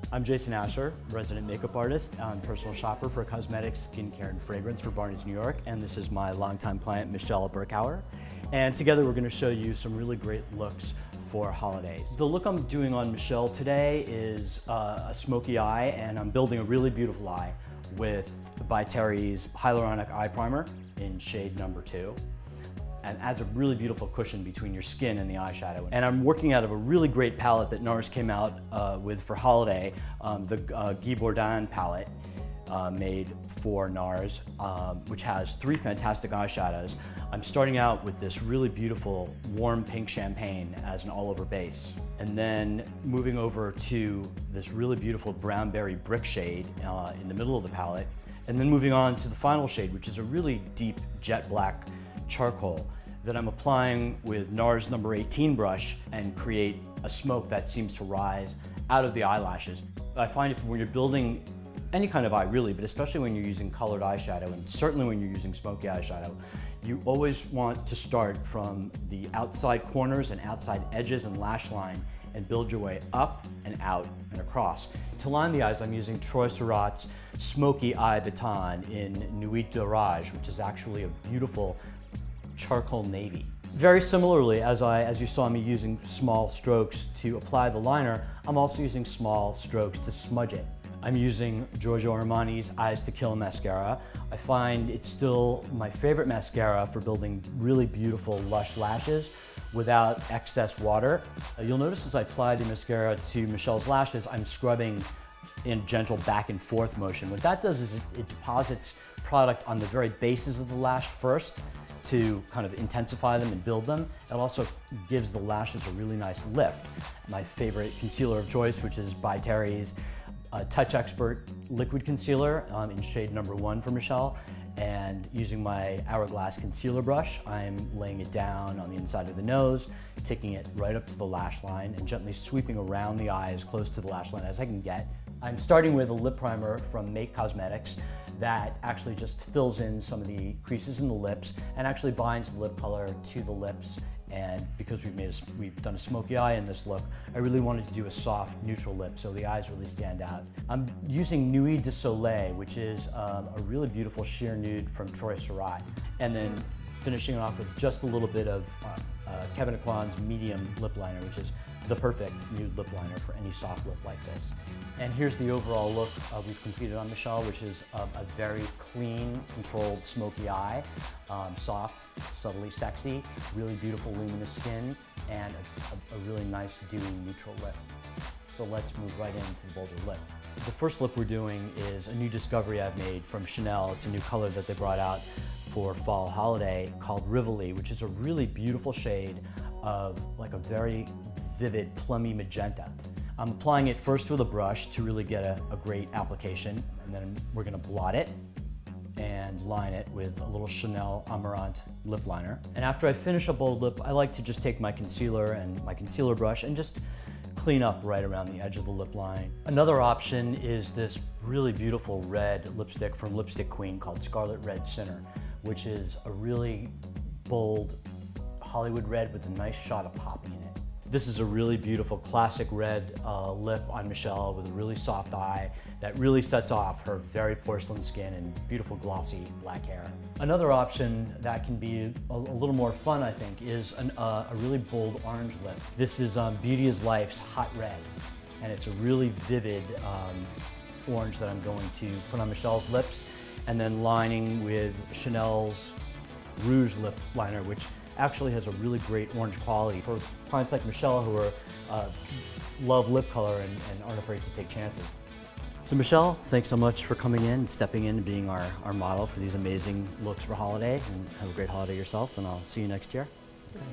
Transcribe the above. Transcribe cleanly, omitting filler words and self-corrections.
I'm Jason Ascher, resident makeup artist and personal shopper for cosmetics, skincare, and fragrance for Barneys, New York. And this is my longtime client, Michelle Burkhauer. And together we're going to show you some really great looks for holidays. The look I'm doing on Michelle today is a smoky eye, and I'm building a really beautiful eye with by Terry's Hyaluronic Eye Primer in shade number 2. And adds a really beautiful cushion between your skin and the eyeshadow. And I'm working out of a really great palette that NARS came out with for holiday, the Guy Bourdin palette made for NARS, which has 3 fantastic eyeshadows. I'm starting out with this really beautiful warm pink champagne as an all-over base. And then moving over to this really beautiful brown berry brick shade in the middle of the palette. And then moving on to the final shade, which is a really deep jet black charcoal that I'm applying with NARS number 18 brush and create a smoke that seems to rise out of the eyelashes. I find when you're building any kind of eye really, but especially when you're using colored eyeshadow and certainly when you're using smoky eyeshadow, you always want to start from the outside corners and outside edges and lash line and build your way up and out and across. To line the eyes, I'm using Troy Surratt's Smoky Eye Baton in Nuit d'Orage, which is actually a beautiful charcoal navy. Very similarly, as you saw me using small strokes to apply the liner, I'm also using small strokes to smudge it. I'm using Giorgio Armani's Eyes to Kill mascara. I find it's still my favorite mascara for building really beautiful, lush lashes without excess water. You'll notice as I apply the mascara to Michelle's lashes, I'm scrubbing in gentle back and forth motion. What that does is it deposits product on the very bases of the lash first, to kind of intensify them and build them. It also gives the lashes a really nice lift. My favorite concealer of choice, which is by Terry's Touch Expert Liquid Concealer in shade number 1 for Michelle. And using my Hourglass concealer brush, I'm laying it down on the inside of the nose, taking it right up to the lash line and gently sweeping around the eye as close to the lash line as I can get. I'm starting with a lip primer from Make Cosmetics that actually just fills in some of the creases in the lips and actually binds the lip color to the lips. And because we've done a smoky eye in this look, I really wanted to do a soft, neutral lip so the eyes really stand out. I'm using Nuit de Soleil, which is a really beautiful sheer nude from Troy Surratt. And then finishing it off with just a little bit of Kevyn Aucoin's medium lip liner, which is the perfect nude lip liner for any soft lip like this. And here's the overall look we've completed on Michelle, which is a very clean, controlled, smoky eye, soft, subtly sexy, really beautiful luminous skin, and a really nice dewy neutral lip. So let's move right into the bolder lip. The first lip we're doing is a new discovery I've made from Chanel. It's a new color that they brought out for fall holiday called Rivoli, which is a really beautiful shade of like a very vivid plummy magenta. I'm applying it first with a brush to really get a great application, and then we're gonna blot it and line it with a little Chanel Amarante lip liner. And after I finish a bold lip, I like to just take my concealer and my concealer brush and just clean up right around the edge of the lip line. Another option is this really beautiful red lipstick from Lipstick Queen called Scarlet Red Sinner, which is a really bold Hollywood red with a nice shot of poppy in it. This is a really beautiful classic red lip on Michelle with a really soft eye that really sets off her very porcelain skin and beautiful glossy black hair. Another option that can be a little more fun, I think, is a really bold orange lip. This is Beauty is Life's Hot Red, and it's a really vivid orange that I'm going to put on Michelle's lips and then lining with Chanel's Rouge lip liner, which actually has a really great orange quality for clients like Michelle who are love lip color and aren't afraid to take chances. So Michelle, thanks so much for coming in and stepping in and being our model for these amazing looks for holiday, and have a great holiday yourself, and I'll see you next year. Okay.